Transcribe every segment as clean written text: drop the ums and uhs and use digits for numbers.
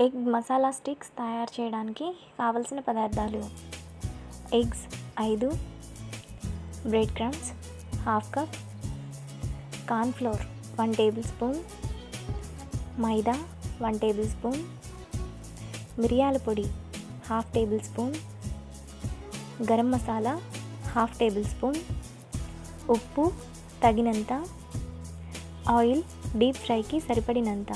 Egg masala sticks తయారు చేయడానికి కావలసిన పదార్థాలు: eggs 5, breadcrumbs ½ cup, cornflour 1 tablespoon, maida 1 tablespoon, మిరియాల పొడి ½ tablespoon, garam masala ½ tablespoon, ఉప్పు తగినంత, ఆయిల్ డీప్ ఫ్రైకి సరిపడినంత.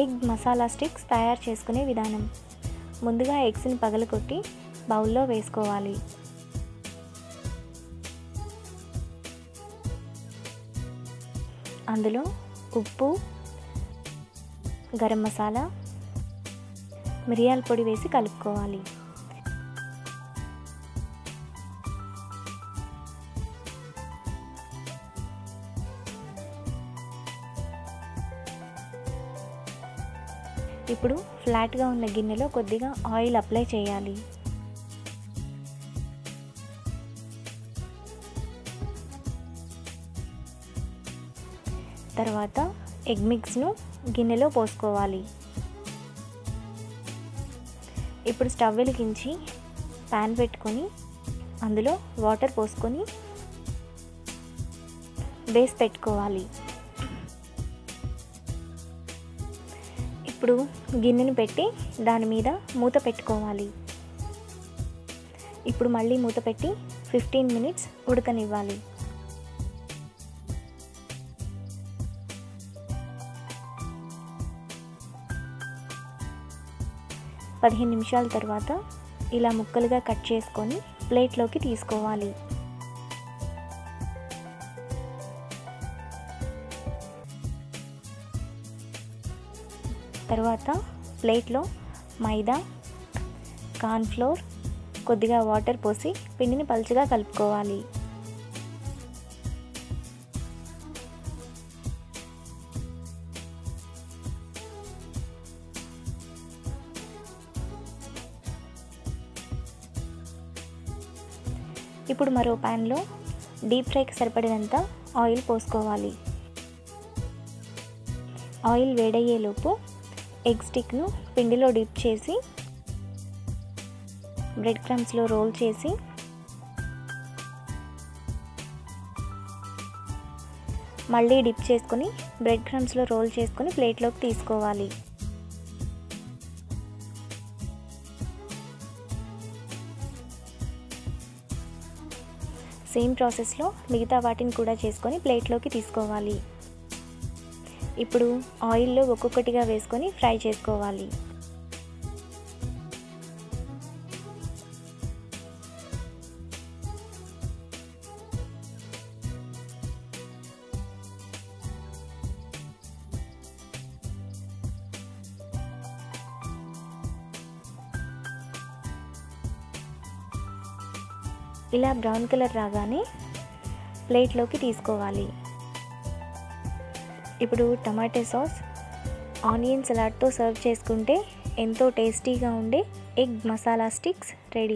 ఎగ్ మసాలా స్టిక్స్ తయారు చేసుకునే విధానం: ముందుగా ఎగ్స్ని పగలగొట్టి బౌల్లో వేసుకోవాలి. అందులో ఉప్పు, గరం మసాలా, మిరియాల పొడి వేసి కలుపుకోవాలి. ఇప్పుడు ఫ్లాట్గా ఉన్న గిన్నెలో కొద్దిగా ఆయిల్ అప్లై చేయాలి. తర్వాత ఎగ్ మిక్స్ను గిన్నెలో పోసుకోవాలి. ఇప్పుడు స్టవ్ వెలిగించి ప్యాన్ పెట్టుకొని అందులో వాటర్ పోసుకొని బేస్ పెట్టుకోవాలి. ఇప్పుడు గిన్నెను పెట్టి దాని మీద మూత పెట్టుకోవాలి. ఇప్పుడు మళ్ళీ మూత పెట్టి 15 మినిట్స్ ఉడకనివ్వాలి. పదిహేను నిమిషాల తర్వాత ఇలా ముక్కలుగా కట్ చేసుకొని ప్లేట్లోకి తీసుకోవాలి. తర్వాత ప్లేట్లో మైదా, కార్న్ ఫ్లోర్, కొద్దిగా వాటర్ పోసి పిండిని పలుచగా కలుపుకోవాలి. ఇప్పుడు మరో ప్యాన్లో డీప్ ఫ్రైకి సరిపడినంత ఆయిల్ పోసుకోవాలి. ఆయిల్ వేడయ్యేలోపు ఎగ్ స్టిక్ను పిండిలో డిప్ చేసి బ్రెడ్ క్రమ్స్లో రోల్ చేసి మళ్ళీ డిప్ చేసుకొని బ్రెడ్ క్రమ్స్లో రోల్ చేసుకొని ప్లేట్లోకి తీసుకోవాలి. సేమ్ ప్రాసెస్లో మిగతా వాటిని కూడా చేసుకొని ప్లేట్లోకి తీసుకోవాలి. ఇప్పుడు ఆయిల్లో ఒక్కొక్కటిగా వేసుకొని ఫ్రై చేసుకోవాలి. ఇలా బ్రౌన్ కలర్ రాగానే ప్లేట్లోకి తీసుకోవాలి. ఇప్పుడు టమాటో సాస్, ఆనియన్ సలాడ్తో సర్వ్ చేసుకుంటే ఎంతో టేస్టీగా ఉండే ఎగ్ మసాలా స్టిక్స్ రెడీ.